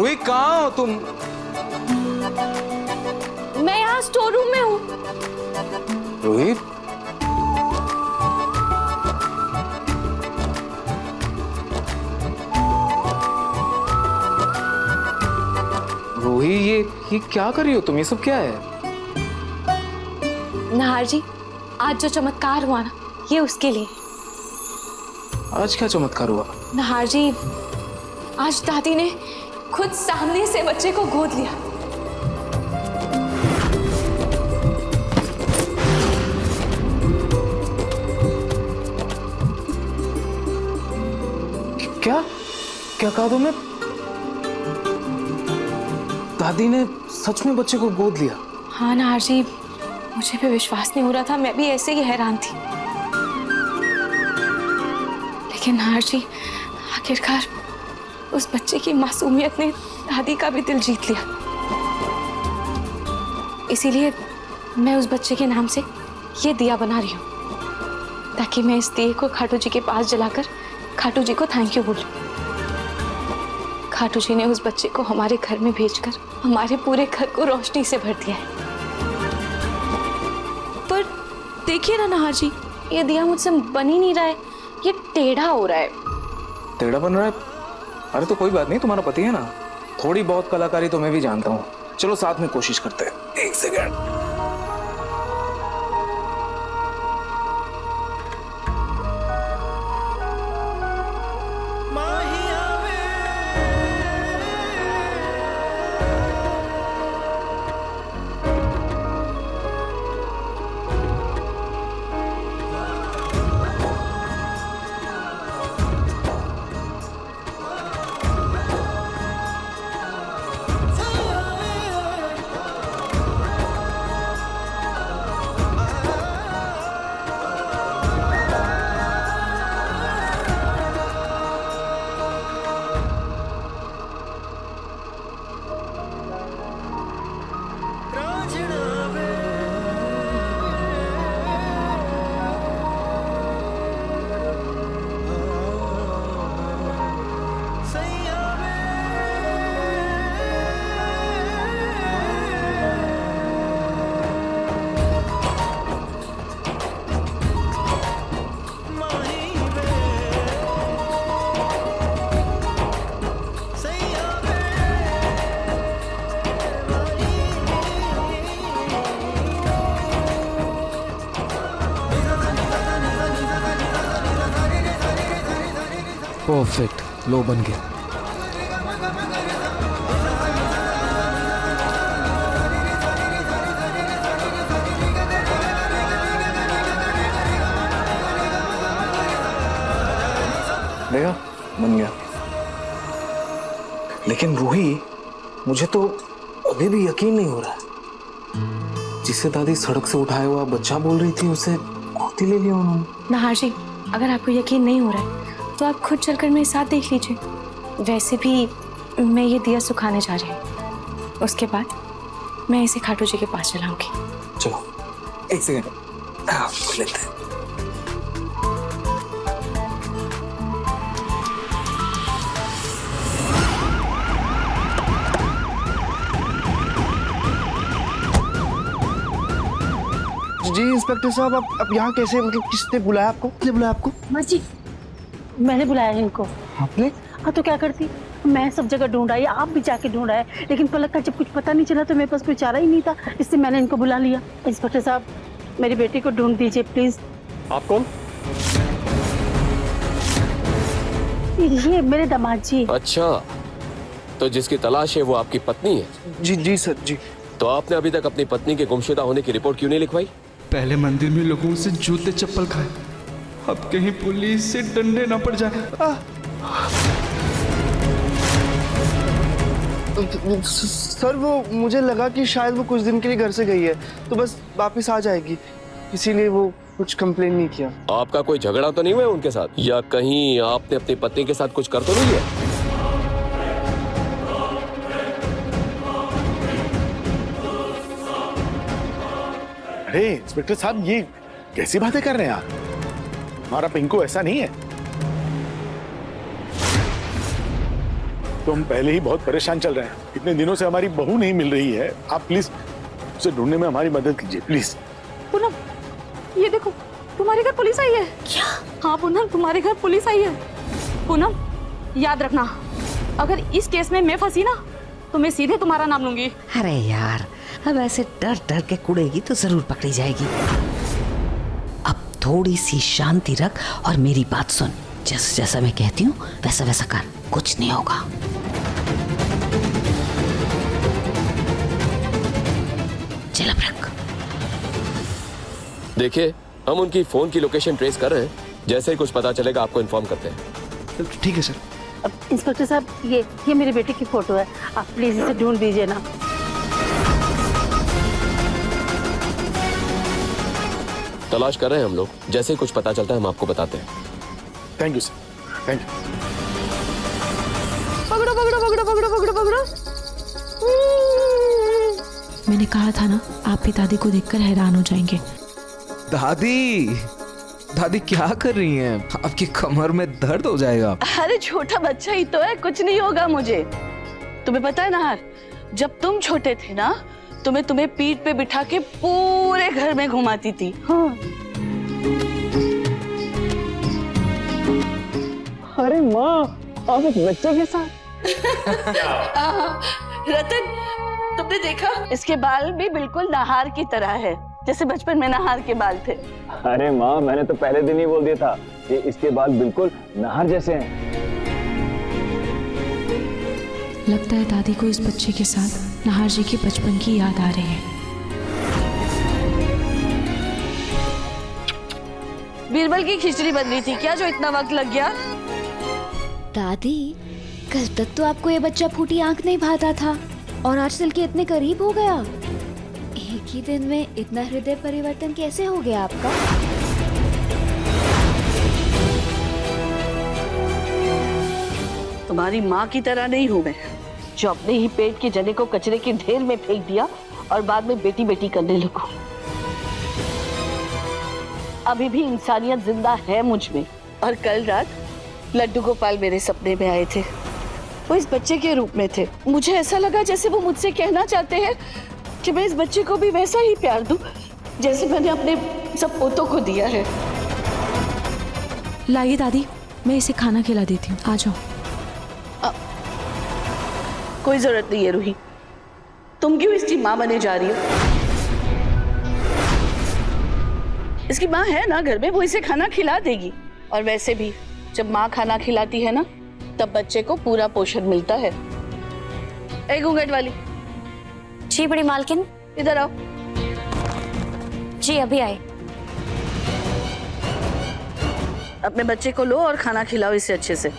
रूही कहाँ हो तुम? मैं यहाँ स्टोर रूम में हूँ। रूही, रूही ये क्या कर रही हो तुम? ये सब क्या है? नाहर जी, आज जो चमत्कार हुआ ना, ये उसके लिए। आज क्या चमत्कार हुआ? नाहर जी, आज दादी ने खुद सामने से बच्चे को गोद लिया। क्या क्या कहा तुमने? दादी ने सच में बच्चे को गोद लिया? हाँ नाहर जी, मुझे भी विश्वास नहीं हो रहा था, मैं भी ऐसे ही हैरान थी। लेकिन नाहर जी, आखिरकार उस बच्चे की मासूमियत ने दादी का भी दिल जीत लिया। इसीलिए मैं उस बच्चे के नाम से ये दिया बना रही हूँ, ताकि मैं इस दिए को खाटू जी के पास जलाकर खाटू जी को थैंक यू बोलूं। खाटू जी ने उस बच्चे को हमारे घर में भेजकर हमारे पूरे घर को रोशनी से भर दिया है। पर देखिए ना नाहर जी, ये दिया मुझसे बन ही नहीं रहा है, ये टेढ़ा हो रहा है। टेढ़ा बन रहा है? अरे तो कोई बात नहीं, तुम्हारा पति है ना, थोड़ी बहुत कलाकारी तो मैं भी जानता हूँ। चलो साथ में कोशिश करते हैं। एक सेकंड। परफेक्ट, लो बन गया। देखा, बन गया। लेकिन रूही, मुझे तो अभी भी यकीन नहीं हो रहा है। जिसे दादी सड़क से उठाया हुआ बच्चा बोल रही थी, उसे गोद ले लिया उन्होंने। नाहर जी, अगर आपको यकीन नहीं हो रहा है तो आप खुद चलकर मेरे साथ देख लीजिए। वैसे भी मैं ये दिया सुखाने जा रही हूँ, उसके बाद मैं इसे खाटू जी के पास चलाऊंगी। चलो एक सेकंड लेते हैं। जी इंस्पेक्टर साहब, आप यहाँ कैसे, मतलब किसने बुलाया आपको? किसने बुलाया आपको? माँ जी, मैंने बुलाया है इनको। आपने? हाँ तो क्या करती, मैं सब जगह ढूंढा है, आप भी जाके ढूंढा है, लेकिन पलक का जब कुछ पता नहीं चला तो मेरे पास कोई चारा ही नहीं था, इससे मैंने इनको बुला लिया। इंस्पेक्टर साहब, मेरी बेटी को ढूंढ दीजिए प्लीज। आप कौन? ये मेरे दामाद जी। अच्छा, तो जिसकी तलाश है वो आपकी पत्नी है? जी जी सर जी। तो आपने अभी तक अपनी पत्नी के गुमशुदा होने की रिपोर्ट क्यों नहीं लिखवाई? पहले मंदिर में लोगों से जूते चप्पल खाए, अब कहीं पुलिस से डंडे ना पड़ जाए। सर वो मुझे लगा कि शायद वो कुछ दिन के लिए घर से गई है, तो बस वापस आ जाएगी, इसीलिए वो कुछ कंप्लेन नहीं किया। आपका कोई झगड़ा तो नहीं हुआ उनके साथ, या कहीं आपने अपनी पत्नी के साथ कुछ कर तो नहीं लिया? अरे इंस्पेक्टर साहब, ये कैसी बातें कर रहे हैं आप? हमारा पिंकू ऐसा नहीं है। तो हम पहले ही बहुत परेशान चल रहे हैं। इतने दिनों से हमारी बहू नहीं मिल रही है, आप प्लीज उसे ढूंढने में हमारी मदद कीजिए प्लीज। पूनम, ये देखो तुम्हारे घर पुलिस आई है। क्या? हाँ पूनम, तुम्हारे घर पुलिस आई है। पूनम, याद रखना, अगर इस केस में मैं फंसी ना तो मैं सीधे तुम्हारा नाम लूंगी। अरे यार, अब ऐसे डर डर के कुड़ेगी तो जरूर पकड़ी जाएगी। अब थोड़ी सी शांति रख और मेरी बात सुन। जैसा जैसा मैं कहती हूँ वैसा वैसा कर, कुछ नहीं होगा। चल अब रख। देखिए, हम उनकी फोन की लोकेशन ट्रेस कर रहे हैं। जैसे ही कुछ पता चलेगा आपको इन्फॉर्म करते हैं। ठीक है सर। अब इंस्पेक्टर साहब, ये मेरे बेटे की फोटो है, आप प्लीज इसे ढूंढ दीजिए ना। तलाश कर रहे हैं हम लोग। जैसे ही कुछ पता चलता है हम आपको बताते हैं। Thank you sir, thank you. पकड़ो पकड़ो पकड़ो पकड़ो पकड़ो पकड़ो। मैंने कहा था ना, आप भी दादी को देखकर हैरान हो जाएंगे। दादी, दादी क्या कर रही हैं? आपकी कमर में दर्द हो जाएगा। अरे छोटा बच्चा ही तो है, कुछ नहीं होगा मुझे। तुम्हें पता है नाहर, जब तुम छोटे थे ना तो मैं तुम्हें पीठ पे बिठा के पूरे घर में घुमाती थी। हाँ। अरे माँ, आप एक बच्चे के साथ? रतन, तुमने देखा, इसके बाल भी बिल्कुल नाहार की तरह है, जैसे बचपन में नाहार के बाल थे। अरे माँ, मैंने तो पहले दिन ही बोल दिया था कि इसके बाल बिल्कुल नाहर जैसे हैं। लगता है दादी को इस बच्चे के साथ नाहर जी के बचपन की याद आ रही है। बीरबल की खिचड़ी बन रही थी क्या, जो इतना वक्त लग गया? दादी, कल तक तो आपको ये बच्चा फूटी आंख नहीं भाता था और आज दिल के इतने करीब हो गया। एक ही दिन में इतना हृदय परिवर्तन कैसे हो गया आपका? तुम्हारी माँ की तरह नहीं हूँ मैं, जो अपने ही पेट के जने को कचरे के ढेर में फेंक दिया और बाद में बेटी बेटी करने लगो। अभी भी इंसानियत जिंदा है मुझ में। और कल रात लड्डू गोपाल मेरे सपने में आए थे। वो इस बच्चे के रूप में थे। मुझे ऐसा लगा जैसे वो मुझसे कहना चाहते हैं कि मैं इस बच्चे को भी वैसा ही प्यार दूं जैसे मैंने अपने सब पोतों को दिया है। लाइए दादी, मैं इसे खाना खिला देती हूँ, आ जाओ। कोई जरूरत नहीं है रूही, तुम क्यों इसकी माँ बने जा रही हो? इसकी माँ है ना घर में, वो इसे खाना खिला देगी। और वैसे भी जब माँ खाना खिलाती है ना तब बच्चे को पूरा पोषण मिलता है। ए घूंघट वाली। जी बड़ी मालकिन। इधर आओ। जी अभी आए। अपने बच्चे को लो और खाना खिलाओ इसे अच्छे से।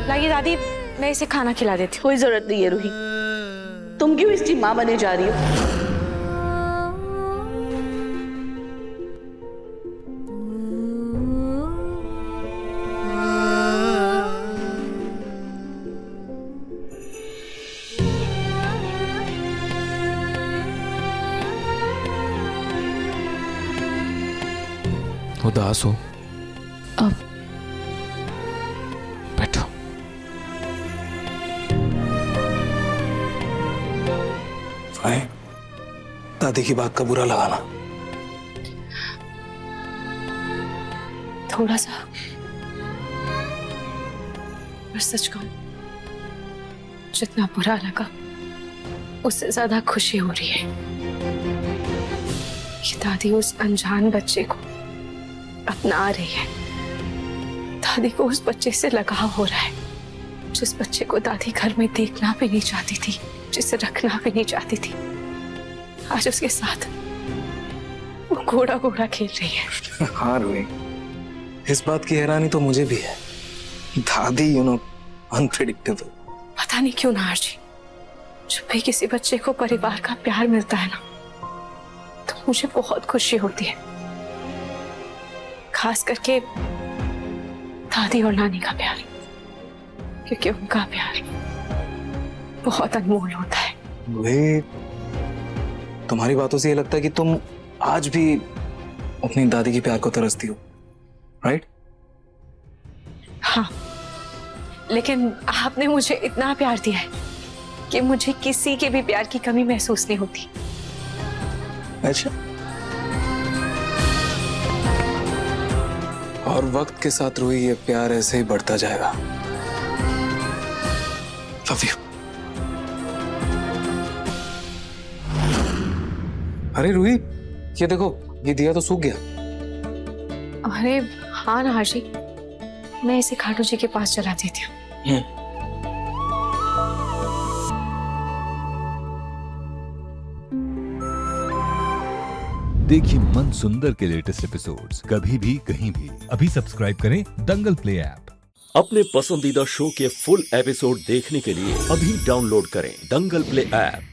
लाइए दादी, मैं इसे खाना खिला देती हूँ। कोई जरूरत नहीं है रूही, तुम क्यों इसकी माँ बने जा रही हो? उदास हो? अब बैठो। आए, दादी की बात का बुरा लगाना। थोड़ा सा, पर सच कहूं, जितना बुरा लगा उससे ज्यादा खुशी हो रही है कि दादी उस अनजान बच्चे को अपना रही है। दादी को उस बच्चे से लगाव हो रहा है, जिस बच्चे को दादी घर में देखना भी नहीं चाहती थी, जिसे रखना भी नहीं चाहती थी। आज उसके साथ वो घोड़ा घोड़ा खेल रही है। हाँ रोही, इस बात की हैरानी तो मुझे भी है। दादी अनप्रेडिक्टेबल। पता नहीं क्यों नाहर जी, जब भी किसी बच्चे को परिवार का प्यार मिलता है ना, तो मुझे बहुत खुशी होती है। खास करके दादी और नानी का प्यार, क्योंकि उनका प्यार बहुत अनमोल होता है। वही, तुम्हारी बातों से ये लगता है कि तुम आज भी अपनी दादी के प्यार को तरसती हो, राइट? हाँ, लेकिन आपने मुझे इतना प्यार दिया है कि मुझे किसी के भी प्यार की कमी महसूस नहीं होती। अच्छा, और वक्त के साथ रूही ये प्यार ऐसे ही बढ़ता जाएगा। Love you. अरे रूही, ये देखो, ये दिया तो सूख गया। अरे हाँ ना हाजी, मैं इसे खाटू जी के पास चला देती हूँ। देखिए मन सुंदर के लेटेस्ट एपिसोड्स कभी भी कहीं भी। अभी सब्सक्राइब करें दंगल प्ले ऐप। अपने पसंदीदा शो के फुल एपिसोड देखने के लिए अभी डाउनलोड करें दंगल प्ले ऐप।